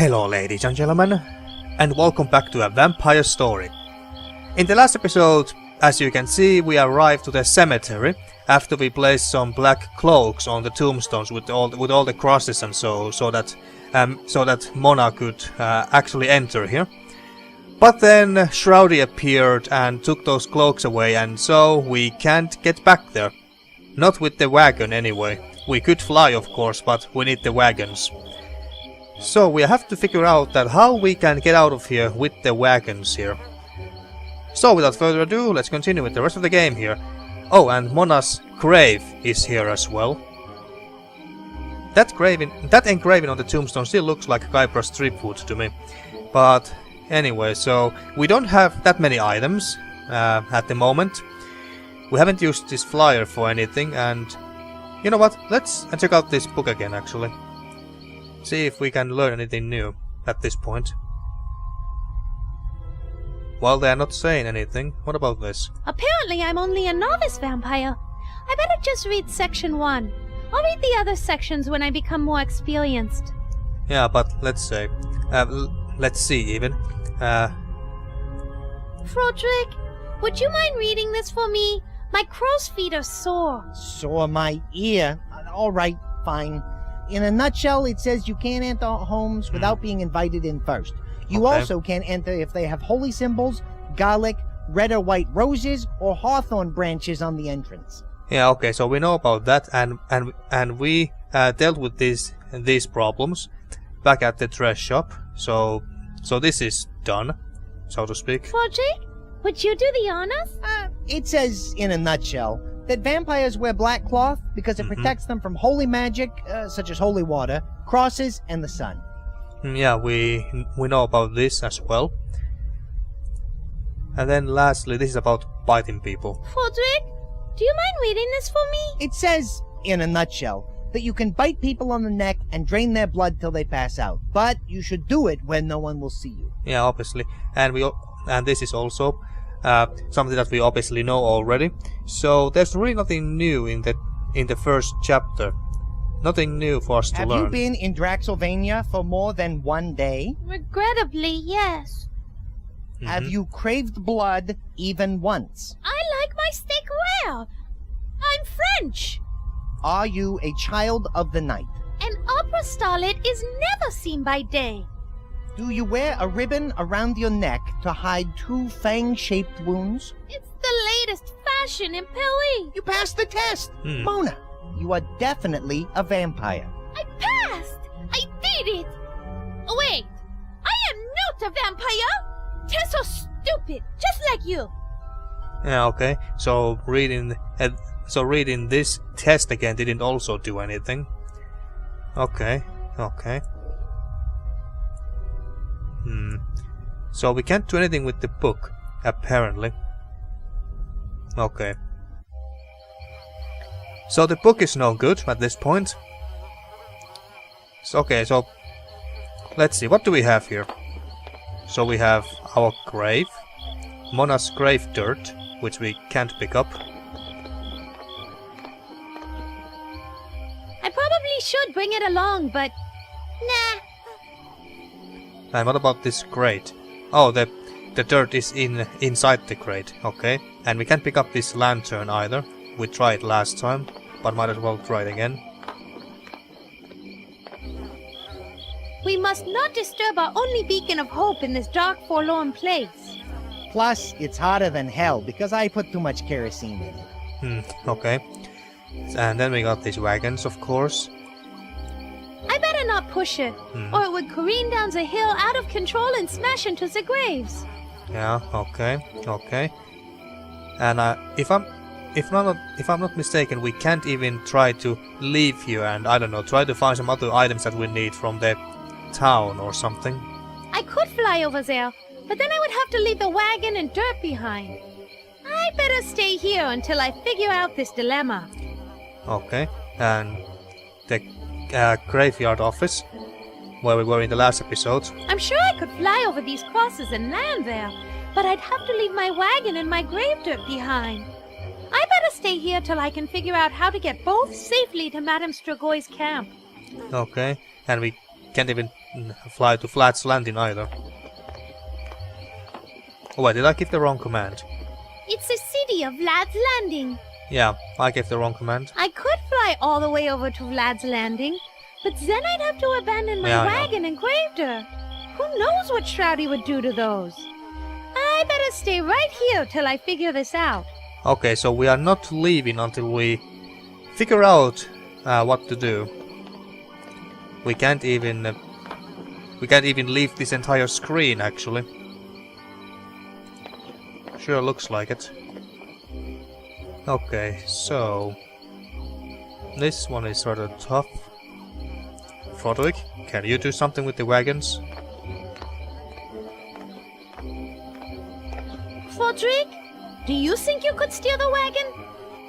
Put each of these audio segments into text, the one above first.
Hello ladies and gentlemen, and welcome back to A Vampyre Story. In the last episode, as you can see, we arrived to the cemetery after we placed some black cloaks on the tombstones with all the crosses and so that Mona could actually enter here. But then Shroudy appeared and took those cloaks away, and so we can't get back there. Not with the wagon anyway. We could fly of course, but we need the wagons. So we have to figure out that how we can get out of here with the wagons here. So without further ado, let's continue with the rest of the game here. Oh, and Mona's grave is here as well. That engraving on the tombstone still looks like Kypro's tribute to me. But anyway, so we don't have that many items at the moment. We haven't used this flyer for anything, and you know what? Let's check out this book again actually. See if we can learn anything new at this point. Well, they are not saying anything. What about this? Apparently I'm only a novice vampire. I better just read section 1. I'll read the other sections when I become more experienced. Yeah, but let's say... let's see even. Frodrick, would you mind reading this for me? My crow's feet are sore. Sore my ear. Alright, fine. In a nutshell, it says you can't enter homes without being invited in first. You also can't enter if they have holy symbols, garlic, red or white roses, or hawthorn branches on the entrance. Yeah, okay, so we know about that, and we dealt with these problems back at the trash shop. So this is done, so to speak. Frodrick, would you do the honors? It says, in a nutshell, that vampires wear black cloth because it protects them from holy magic, such as holy water, crosses, and the sun. Yeah, we know about this as well. And then lastly, this is about biting people. Frodrick, do you mind reading this for me? It says, in a nutshell, that you can bite people on the neck and drain their blood till they pass out, but you should do it when no one will see you. Yeah, obviously. And this is also something that we obviously know already. So there's really nothing new in the first chapter. Nothing new for us to learn. Have you been in Draxylvania for more than one day? Regrettably, yes. Have you craved blood even once? I like my steak rare. I'm French. Are you a child of the night? An opera starlet is never seen by day. Do you wear a ribbon around your neck to hide 2 fang-shaped wounds? It's the latest fashion in Paris. You passed the test! Mona, you are definitely a vampire. I passed! I did it! Oh, wait! I am not a vampire! Tests are stupid, just like you. Yeah, okay. So reading this test again didn't also do anything. Okay. So we can't do anything with the book, apparently. Okay. So the book is no good at this point. So let's see, what do we have here? So we have our grave, Mona's grave dirt, which we can't pick up. I probably should bring it along, but nah. And what about this crate? Oh, the dirt is inside the crate. Okay. And we can't pick up this lantern either. We tried last time, but might as well try it again. We must not disturb our only beacon of hope in this dark, forlorn place. Plus, it's hotter than hell because I put too much kerosene in it. Okay. And then we got these wagons, of course. I better not push it, or it would careen down the hill out of control and smash into the graves. Yeah, okay. And if I'm not mistaken, we can't even try to leave here and, I don't know, try to find some other items that we need from the town or something. I could fly over there, but then I would have to leave the wagon and dirt behind. I better stay here until I figure out this dilemma. Okay, and the graveyard office, where we were in the last episode. I'm sure I could fly over these crosses and land there, but I'd have to leave my wagon and my grave dirt behind. I better stay here till I can figure out how to get both safely to Madame Stragoy's camp. Okay, and we Can't even fly to Flat's Landing either. Oh wait, did I give the wrong command? It's the city of Vlad's Landing. Yeah, I gave the wrong command. I could fly all the way over to Vlad's Landing, but then I'd have to abandon my Yeah, I know. wagon and Gravedir. Who knows what Shroudy would do to those? I better stay right here till I figure this out. Okay, so we are not leaving until we figure out what to do. We can't even leave this entire screen actually. Sure looks like it. Okay, so this one is rather tough. Frodwick, can you do something with the wagons? Fodrick, do you think you could steer the wagon?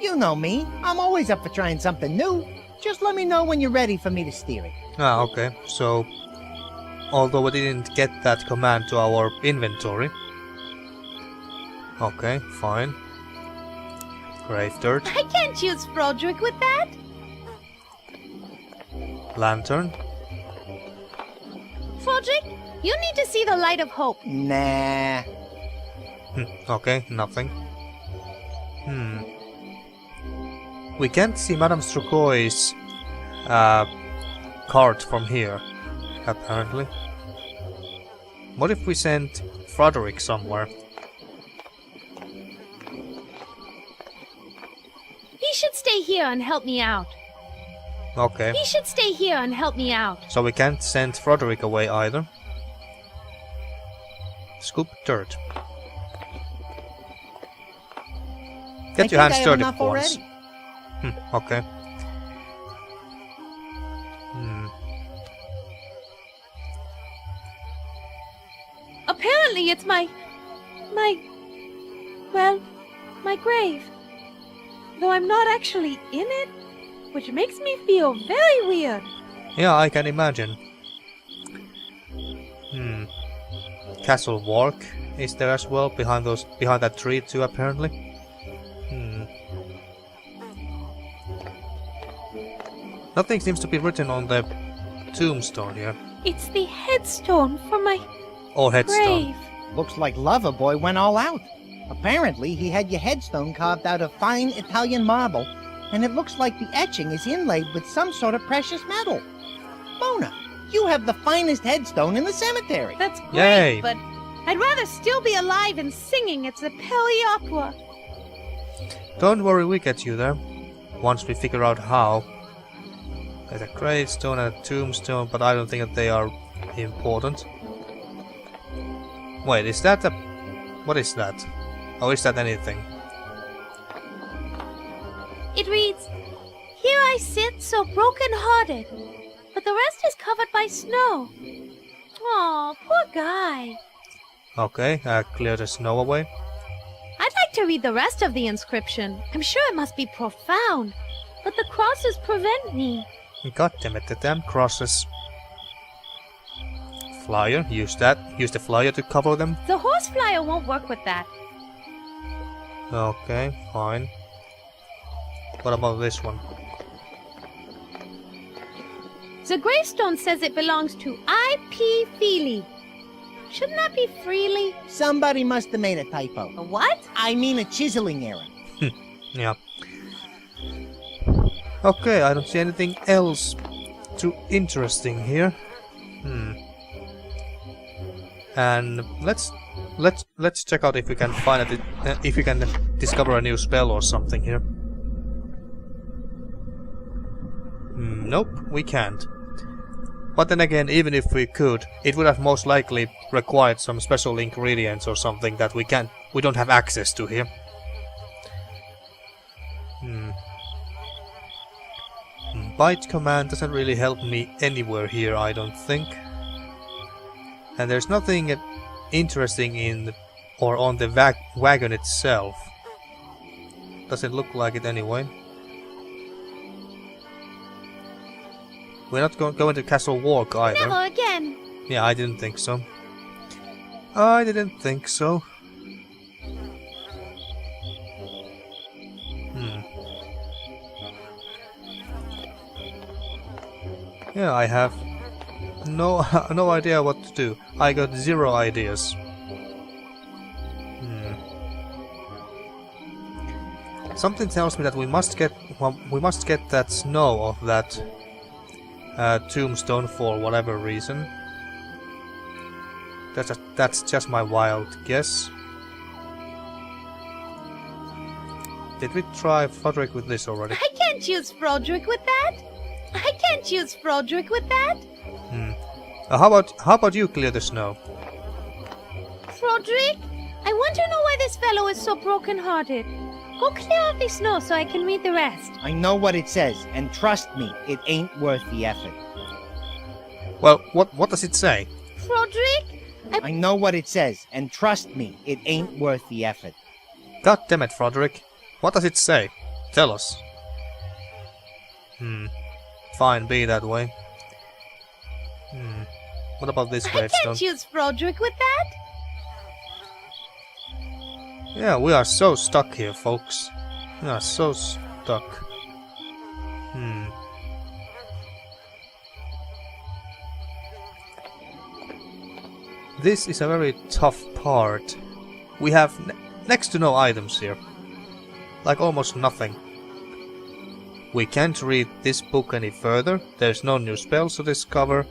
You know me. I'm always up for trying something new. Just let me know when you're ready for me to steer it. Ah, okay. So, although we didn't get that command to our inventory. Okay, fine. Grave dirt. I can't use Frodrick with that. Lantern. Fodrick, you need to see the light of hope. Nah. Okay, nothing. We can't see Madame Strugoy's cart from here, apparently. What if we sent Froderick somewhere? He should stay here and help me out. Okay, He should stay here and help me out. so we can't send Froderick away either. Scoop dirt. Get your hands I have dirty enough for once. already. Okay. Apparently it's my grave. Though I'm not actually in it, which makes me feel very weird. Yeah, I can imagine. Castle Walk is there as well, behind that tree too, apparently. Nothing seems to be written on the tombstone here. It's the headstone for my Or headstone. grave. Looks like Loverboy went all out. Apparently, he had your headstone carved out of fine Italian marble, and it looks like the etching is inlaid with some sort of precious metal. Mona, you have the finest headstone in the cemetery. That's great, Yay. but I'd rather still be alive and singing at the Pelly Opera. Don't worry, we get you there. Once we figure out how. There's a gravestone and a tombstone, but I don't think that they are important. Wait, is that a... What is that? Or is that anything? It reads, "Here I sit so broken-hearted, but the rest is covered by snow." Aw, poor guy. Okay, clear the snow away. I'd like to read the rest of the inscription. I'm sure it must be profound, but the crosses prevent me. God damn it, the damn crosses. Flyer, use that. Use the flyer to cover them. The horse flyer won't work with that. Okay, fine. What about this one? The gravestone says it belongs to I.P. Feely. Shouldn't that be Freely? Somebody must have made a typo. A what? I mean a chiseling error. Yeah. Okay, I don't see anything else too interesting here. And let's check out if we can find it. If we can discover a new spell or something here. Nope, we can't. But then again, even if we could, it would have most likely required some special ingredients or something that we don't have access to here. Bite command doesn't really help me anywhere here, I don't think. And there's nothing interesting in or on the wagon itself. Doesn't look like it anyway. We're not going to Castle Walk either. Never again. Yeah, I didn't think so. I didn't think so. Yeah, I have no no idea what to do. I got 0 ideas. Something tells me that we must get that snow of that tombstone for whatever reason. That's just my wild guess. Did we try Froderick with this already? I can't use Froderick with that. I can't use Froderick with that. How about you clear the snow? Froderick, I want to know why this fellow is so broken-hearted. Go clear off the snow so I can read the rest. I know what it says, and trust me, it ain't worth the effort. Well, what does it say? Froderick, I know what it says, and trust me, it ain't worth the effort. God damn it, Froderick. What does it say? Tell us. Fine, be that way. What about this I gravestone? can't use Froderick with that. Yeah, we are so stuck here, folks. We are so stuck. This is a very tough part. We have next to no items here. Like almost nothing. We can't read this book any further. There's no new spells to discover.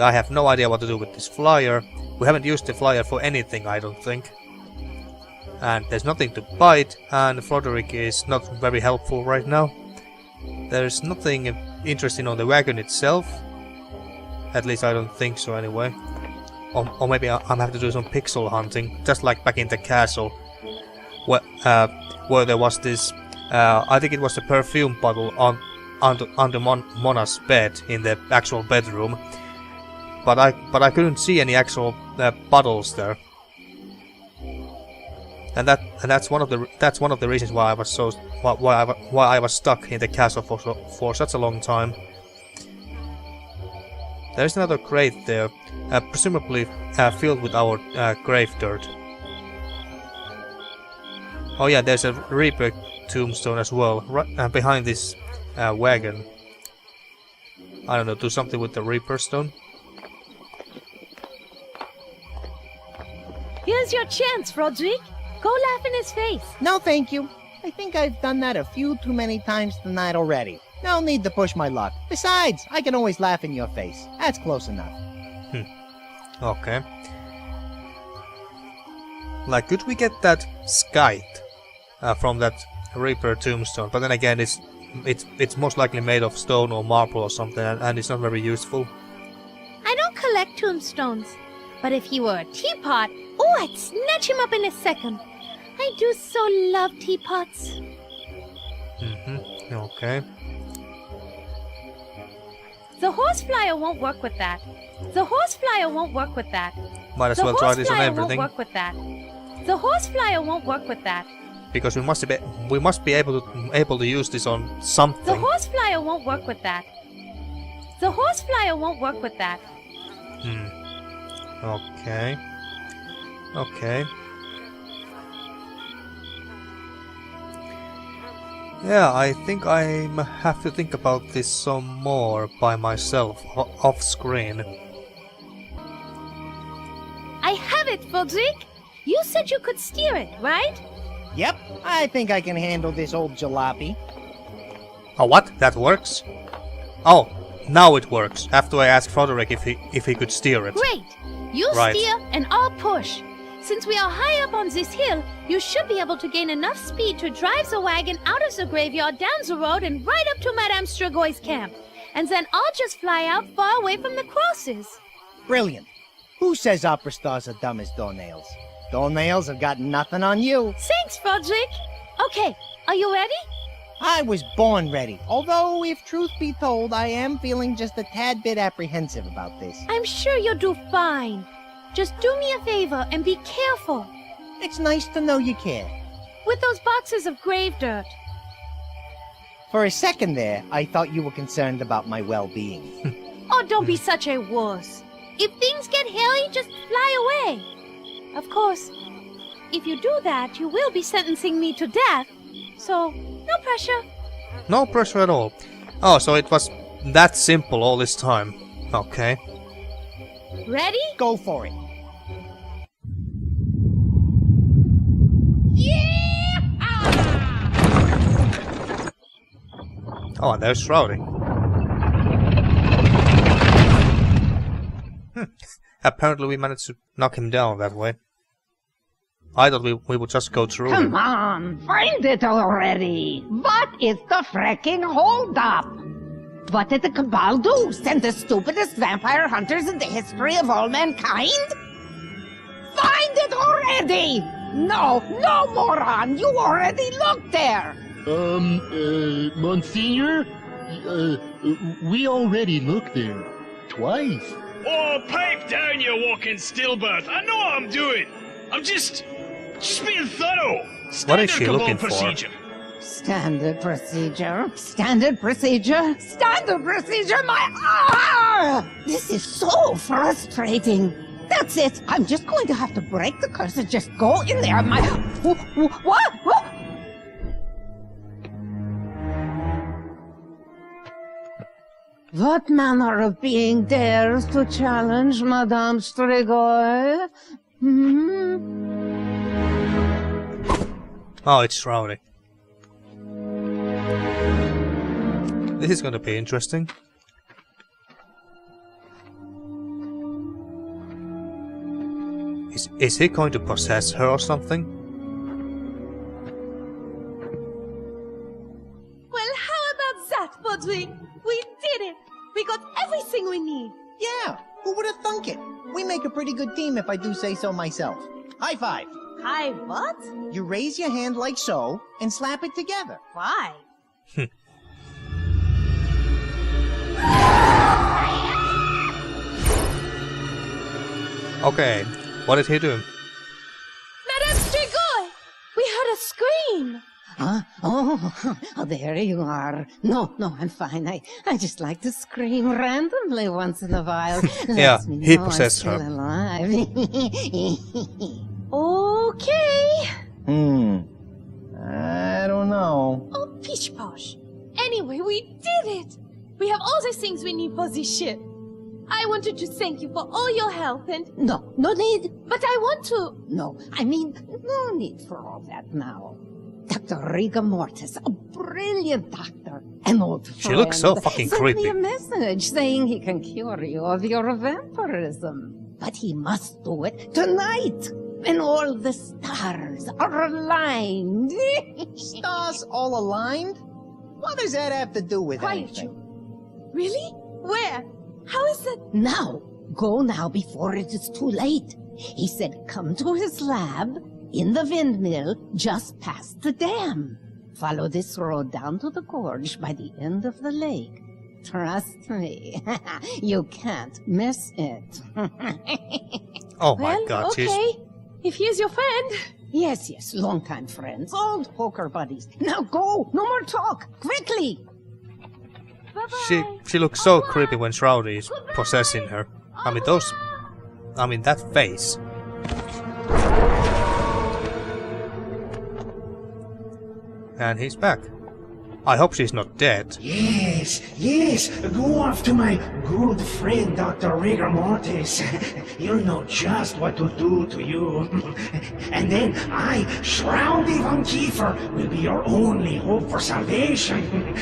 I have no idea what to do with this flyer. We haven't used the flyer for anything, I don't think. And there's nothing to bite, and Froderick is not very helpful right now. There's nothing interesting on the wagon itself. At least I don't think so anyway. Or maybe I'm gonna have to do some pixel hunting, just like back in the castle. Where there was this, I think it was a perfume bottle under Mona's bed in the actual bedroom. But I couldn't see any actual bottles there. And that's one of the reasons why I was why I was stuck in the castle for such a long time. There's another crate there, presumably filled with our grave dirt. Oh yeah, there's a Reaper tombstone as well, right behind this wagon. I don't know, do something with the Reaper stone. Here's your chance, Froderick. Go laugh in his face. No, thank you. I think I've done that a few too many times tonight already. No need to push my luck. Besides, I can always laugh in your face. That's close enough. Okay. Like, could we get that scythe from that Reaper tombstone? But then again, it's most likely made of stone or marble or something, and it's not very useful. I don't collect tombstones, but if he were a teapot, oh, I'd snatch him up in a second. I do so love teapots. Okay. The horse flyer won't work with that. The horse flyer won't work with that. Might as well try this on everything. Won't work with that. The horse flyer won't work with that. Because we must be able to use this on something. The horse flyer won't work with that. The horse flyer won't work with that. Okay. Okay. Yeah, I think I have to think about this some more by myself, off screen. I have it, Froderick! You said you could steer it, right? Yep, I think I can handle this old jalopy. Oh, what? That works? Oh, now it works. After I asked Froderick if he could steer it. Great! You Right. steer and I'll push. Since we are high up on this hill, you should be able to gain enough speed to drive the wagon out of the graveyard, down the road, and right up to Madame Stragoy's camp. And then I'll just fly out far away from the crosses. Brilliant. Who says opera stars are dumb as doornails? Doornails have got nothing on you. Thanks, Froderick. Okay, are you ready? I was born ready. Although, if truth be told, I am feeling just a tad bit apprehensive about this. I'm sure you'll do fine. Just do me a favor and be careful. It's nice to know you care. With those boxes of grave dirt. For a second there, I thought you were concerned about my well-being. Oh, don't be such a wuss. If things get hairy, just fly away. Of course, if you do that, you will be sentencing me to death. So, no pressure. No pressure at all. Oh, so it was that simple all this time. Okay. Ready? Go for it. Oh, and there's Rowdy. Apparently we managed to knock him down that way. I thought we would just go through him. Come on, find it already. What is the fricking holdup? What did the Cabal do? Send the stupidest vampire hunters in the history of all mankind? Find it already! No, moron! You already looked there! Monsignor? We already looked there. Twice. Oh, pipe down, you walking stillbirth. I know what I'm doing. I'm just being thorough. What is she Cabal looking for? procedure. Standard procedure. Standard procedure. Standard procedure, my... This is so frustrating. That's it. I'm just going to have to break the curse and just go in there. My... What? What manner of being dares to challenge Madame Strigoi? Oh, it's Rowdy. This is gonna be interesting. Is he going to possess her or something? Well, how about that, Podrick? We did it! We got everything we need! Yeah, who would have thunk it? We make a pretty good team if I do say so myself. High five. Hi, what? You raise your hand like so and slap it together. Why? Okay, what did he do? Madame Strigoi! We heard a scream! Huh? Oh, there you are. No, I'm fine. I just like to scream randomly once in a while. Yeah, Lets me he know I'm possessed still her. alive. Okay. I don't know. Oh, pish posh. Anyway, we did it! We have all the things we need for this ship. I wanted to thank you for all your help and... No need. But I want to... No, I mean, no need for all that now. Dr. Rigor Mortis, a brilliant doctor, an old friend. She looks so fucking sent creepy. me a message saying he can cure you of your vampirism. But he must do it tonight, when all the stars are aligned. Stars all aligned? What does that have to do with Quiet anything? you. Really? Where? How is that? Now, go now before it is too late. He said come to his lab in the windmill just past the dam. Follow this road down to the gorge by the end of the lake. Trust me, you can't miss it. Oh my Well, god, okay. If he's your friend. Yes, longtime friends, old poker buddies. Now go, no more talk, quickly! Bye-bye. she looks so creepy when Rowdy is possessing her. I mean that face. And he's back. I hope she's not dead. Yes, go after my good friend Dr. Rigor Mortis. He'll know just what to do to you. And then I, Shroudy Von Kiefer, will be your only hope for salvation.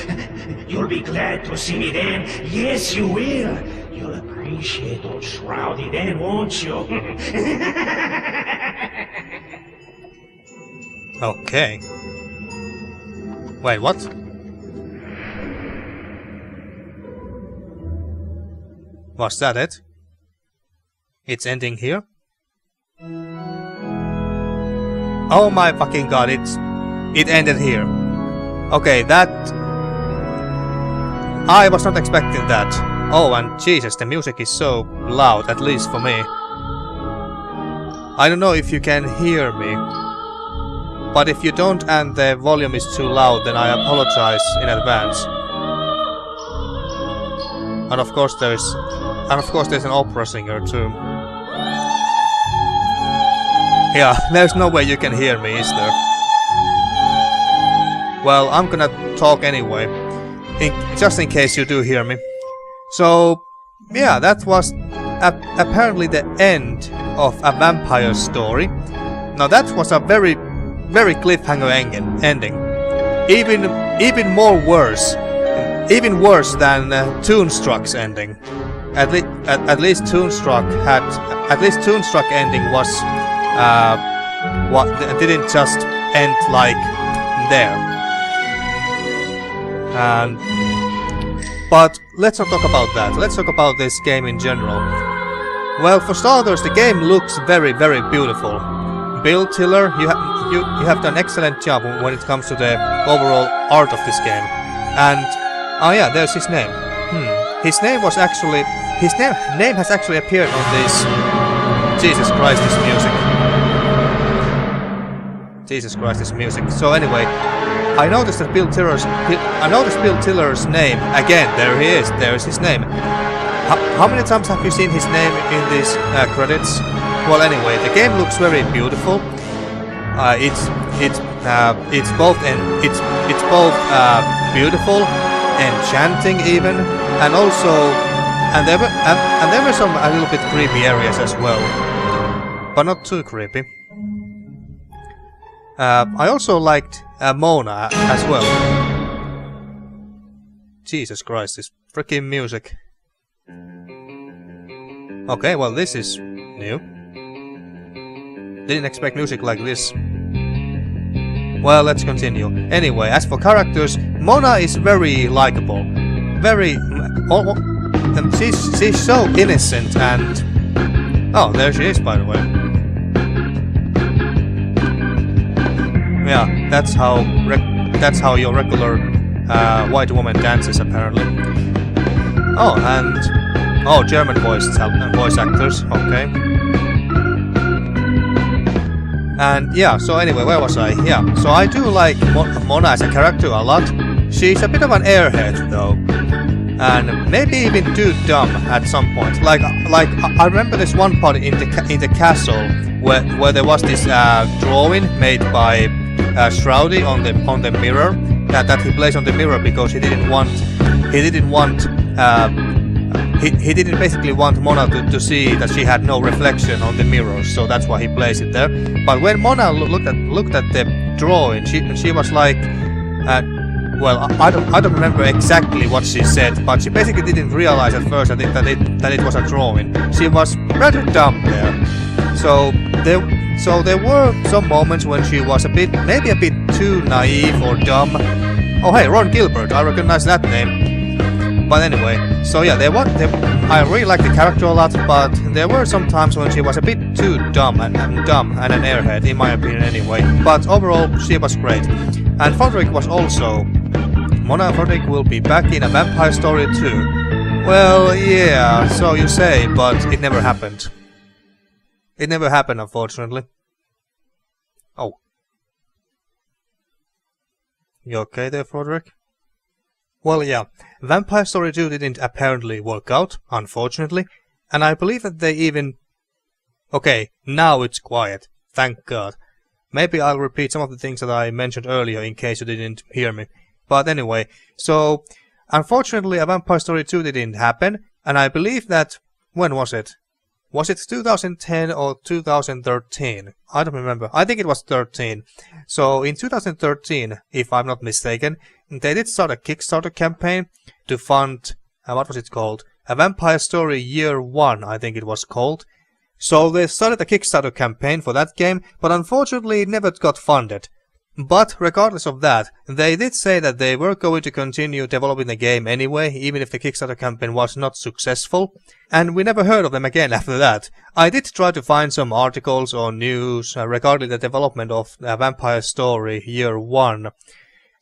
You'll be glad to see me then. Yes, you will. You'll appreciate old Shroudy then, won't you? Okay. Wait, what? Was that it? It's ending here? Oh my fucking god, it ended here. Okay, that... I was not expecting that. Oh, and Jesus, the music is so loud, at least for me. I don't know if you can hear me. But if you don't and the volume is too loud, then I apologize in advance. And of course there's an opera singer too. Yeah, there's no way you can hear me, is there? Well, I'm gonna talk anyway, just in case you do hear me. So, yeah, that was apparently the end of A Vampyre Story. Now that was a very cliffhanger ending. Even more worse. Even worse than Toonstruck's ending. At least Toonstruck ending was what didn't just end like there. But let's not talk about that. Let's talk about this game in general. Well, for starters, the game looks very beautiful. Bill Tiller, you have done an excellent job when it comes to the overall art of this game. And oh yeah, there's his name. His name has actually appeared on this. Jesus Christ, this music. Jesus Christ, this music. So anyway, I noticed Bill Tiller's name again. There he is. There is his name. How many times have you seen his name in these credits? Well, anyway, the game looks very beautiful. It's both beautiful, enchanting even, and also there were some a little bit creepy areas as well, but not too creepy. I also liked Mona as well. Jesus Christ, this freaking music. Okay, well this is new. Didn't expect music like this. Well, let's continue. Anyway, as for characters, Mona is very likable. And she's so innocent and... Oh, there she is, by the way. Yeah, that's how your regular white woman dances, apparently. Oh, and... Oh, German voice actors, okay. And yeah, so anyway, where was I? Yeah, so I do like Mona as a character a lot. She's a bit of an airhead though, and maybe even too dumb at some point. Like I remember this one part in the castle where there was this drawing made by Shroudy on the mirror that he placed on the mirror because he didn't basically want Mona to see that she had no reflection on the mirror, so that's why he placed it there. But when Mona looked at the drawing, she was like, well, I don't remember exactly what she said, but she basically didn't realize at first that it was a drawing. She was rather dumb there. So there were some moments when she was maybe a bit too naive or dumb. Oh hey, Ron Gilbert, I recognize that name. But anyway, so yeah, I really like the character a lot, but there were some times when she was a bit too dumb and an airhead, in my opinion anyway. But overall, she was great. And Frederick was also... Mona and Frederick will be back in A Vampyre Story 2. Well, yeah, so you say, but it never happened. It never happened, unfortunately. Oh. You okay there, Frederick? Well, yeah, Vampyre Story 2 didn't apparently work out, unfortunately, and I believe that they even... Okay, now it's quiet, thank God. Maybe I'll repeat some of the things that I mentioned earlier in case you didn't hear me. But anyway, so, unfortunately A Vampyre Story 2 didn't happen, and I believe that... When was it? Was it 2010 or 2013? I don't remember. I think it was 13. So in 2013, if I'm not mistaken, they did start a Kickstarter campaign to fund, what was it called? A Vampyre Story Year 1, I think it was called. So they started a Kickstarter campaign for that game, but unfortunately it never got funded. But regardless of that, they did say that they were going to continue developing the game anyway, even if the Kickstarter campaign was not successful. And we never heard of them again after that. I did try to find some articles or news regarding the development of A Vampyre Story Year 1.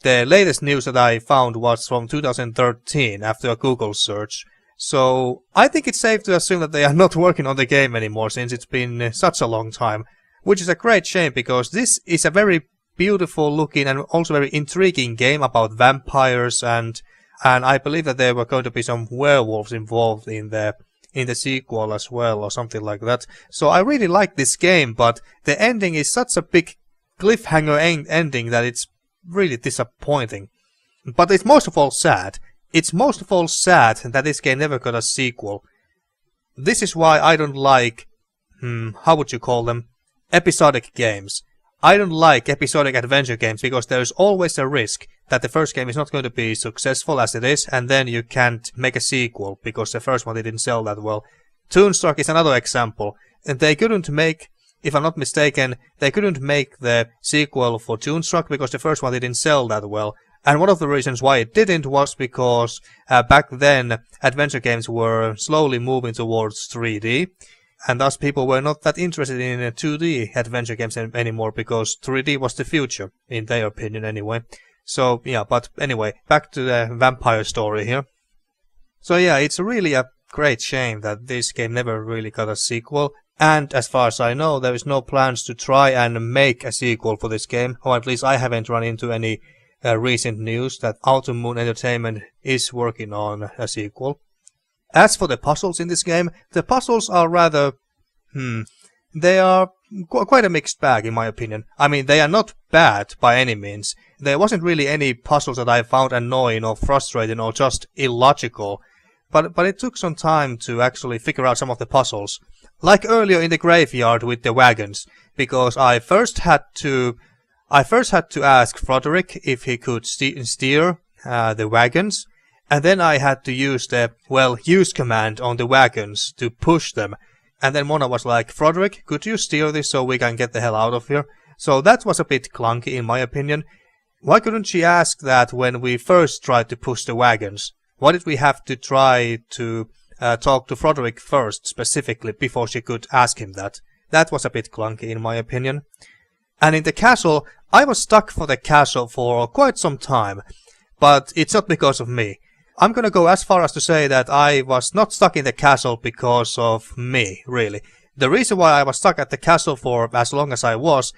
The latest news that I found was from 2013 after a Google search. So I think it's safe to assume that they are not working on the game anymore since it's been such a long time. Which is a great shame because this is a very beautiful looking and also very intriguing game about vampires, and I believe that there were going to be some werewolves involved in the sequel as well or something like that. So I really like this game, but the ending is such a big cliffhanger ending that it's really disappointing. But it's most of all sad. It's most of all sad that this game never got a sequel. This is why I don't like, how would you call them? Episodic games. I don't like episodic adventure games because there's always a risk that the first game is not going to be successful as it is, and then you can't make a sequel because the first one didn't sell that well. Toonstruck is another example, and they couldn't make, if I'm not mistaken, they couldn't make the sequel for Toonstruck because the first one didn't sell that well. And one of the reasons why it didn't was because back then adventure games were slowly moving towards 3D. And thus people were not that interested in 2D adventure games anymore because 3D was the future, in their opinion anyway. So yeah, but anyway, back to the Vampyre Story here. So yeah, it's really a great shame that this game never really got a sequel. And as far as I know, there is no plans to try and make a sequel for this game. Or at least I haven't run into any recent news that Autumn Moon Entertainment is working on a sequel. As for the puzzles in this game, the puzzles are rather, they are quite a mixed bag in my opinion. I mean, they are not bad by any means. There wasn't really any puzzles that I found annoying or frustrating or just illogical. But it took some time to actually figure out some of the puzzles. Like earlier in the graveyard with the wagons, because I first had to ask Froderick if he could steer the wagons. And then I had to use the, use command on the wagons to push them. And then Mona was like, Froderick, could you steer this so we can get the hell out of here? So that was a bit clunky in my opinion. Why couldn't she ask that when we first tried to push the wagons? Why did we have to try to talk to Froderick first, specifically, before she could ask him that? That was a bit clunky in my opinion. And in the castle, I was stuck for the castle for quite some time. But it's not because of me. I'm gonna go as far as to say that I was not stuck in the castle because of me, really. The reason why I was stuck at the castle for as long as I was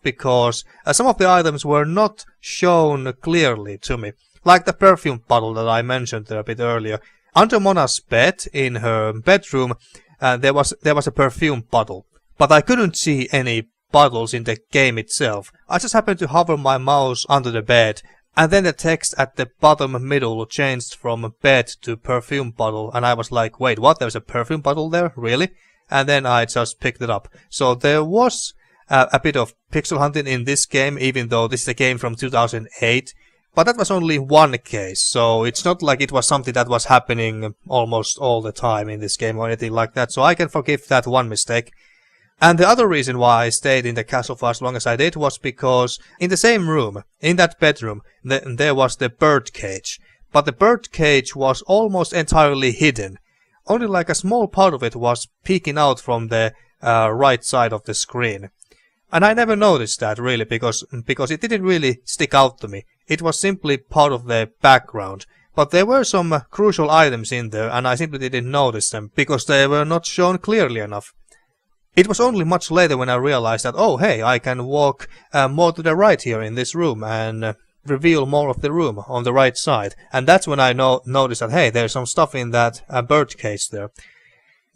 because some of the items were not shown clearly to me. Like the perfume bottle that I mentioned there a bit earlier. Under Mona's bed, in her bedroom, there was a perfume bottle. But I couldn't see any bottles in the game itself. I just happened to hover my mouse under the bed. And then the text at the bottom middle changed from bed to perfume bottle, and I was like, wait, what? There's a perfume bottle there? Really? And then I just picked it up. So there was a bit of pixel hunting in this game, even though this is a game from 2008. But that was only one case, so it's not like it was something that was happening almost all the time in this game or anything like that, so I can forgive that one mistake. And the other reason why I stayed in the castle for as long as I did was because in the same room, in that bedroom, there was the bird cage. But the bird cage was almost entirely hidden. Only like a small part of it was peeking out from the right side of the screen. And I never noticed that really because it didn't really stick out to me. It was simply part of the background. But there were some crucial items in there and I simply didn't notice them because they were not shown clearly enough. It was only much later when I realized that, oh hey, I can walk more to the right here in this room and reveal more of the room on the right side. And that's when I noticed that, hey, there's some stuff in that bird cage there.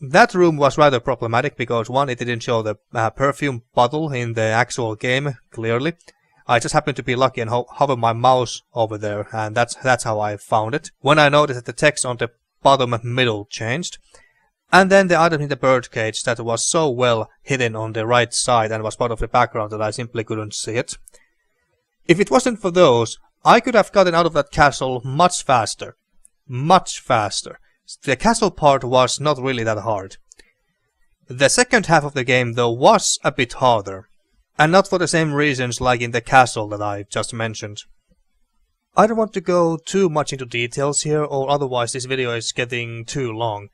That room was rather problematic because, one, it didn't show the perfume bottle in the actual game clearly. I just happened to be lucky and hover my mouse over there, and that's how I found it. When I noticed that the text on the bottom middle changed. And then the item in the birdcage that was so well hidden on the right side and was part of the background that I simply couldn't see it. If it wasn't for those, I could have gotten out of that castle much faster. Much faster. The castle part was not really that hard. The second half of the game though was a bit harder. And not for the same reasons like in the castle that I just mentioned. I don't want to go too much into details here, or otherwise this video is getting too long.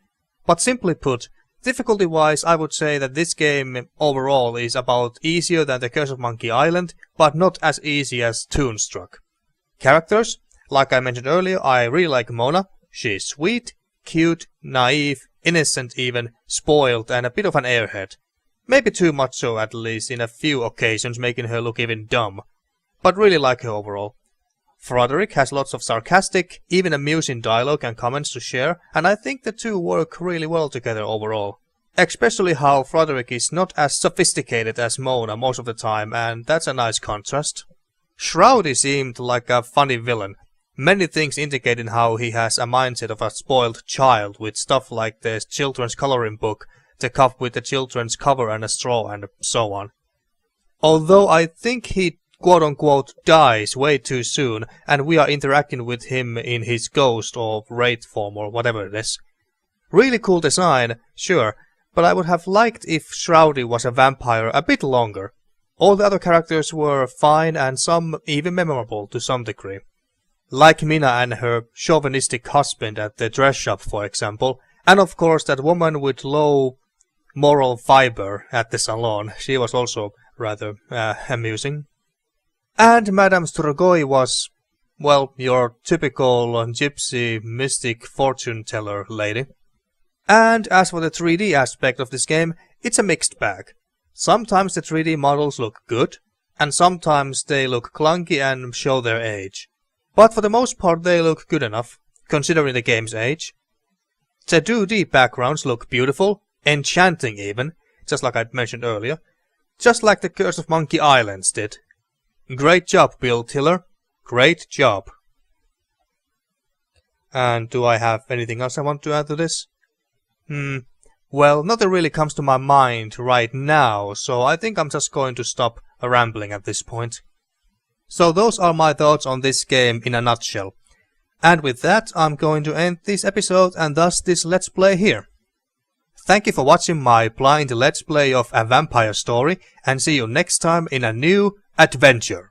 But simply put, difficulty-wise I would say that this game overall is about easier than the Curse of Monkey Island, but not as easy as Toonstruck. Characters? Like I mentioned earlier, I really like Mona. She's sweet, cute, naive, innocent even, spoiled and a bit of an airhead. Maybe too much so at least in a few occasions, making her look even dumb. But really like her overall. Froderick has lots of sarcastic, even amusing dialogue and comments to share, and I think the two work really well together overall. Especially how Froderick is not as sophisticated as Mona most of the time, and that's a nice contrast. Shroudy seemed like a funny villain. many things indicating how he has a mindset of a spoiled child with stuff like the children's coloring book, the cup with the children's cover and a straw and so on. Although I think he quote-unquote dies way too soon and we are interacting with him in his ghost or wraith form or whatever it is. Really cool design, sure, but I would have liked if Shroudy was a vampire a bit longer. All the other characters were fine and some even memorable to some degree. Like Mina and her chauvinistic husband at the dress shop, for example, and of course that woman with low moral fiber at the salon, she was also rather amusing. And Madame Strigoi was, well, your typical gypsy mystic fortune teller lady. And as for the 3D aspect of this game, it's a mixed bag. Sometimes the 3D models look good, and sometimes they look clunky and show their age. But for the most part they look good enough, considering the game's age. The 2D backgrounds look beautiful, enchanting even, just like I'd mentioned earlier. Just like the Curse of Monkey Islands did. Great job, Bill Tiller. Great job. And do I have anything else I want to add to this? Well, nothing really comes to my mind right now, so I think I'm just going to stop rambling at this point. So those are my thoughts on this game in a nutshell. And with that, I'm going to end this episode and thus this Let's Play here. Thank you for watching my blind Let's Play of A Vampyre Story, and see you next time in a new adventure.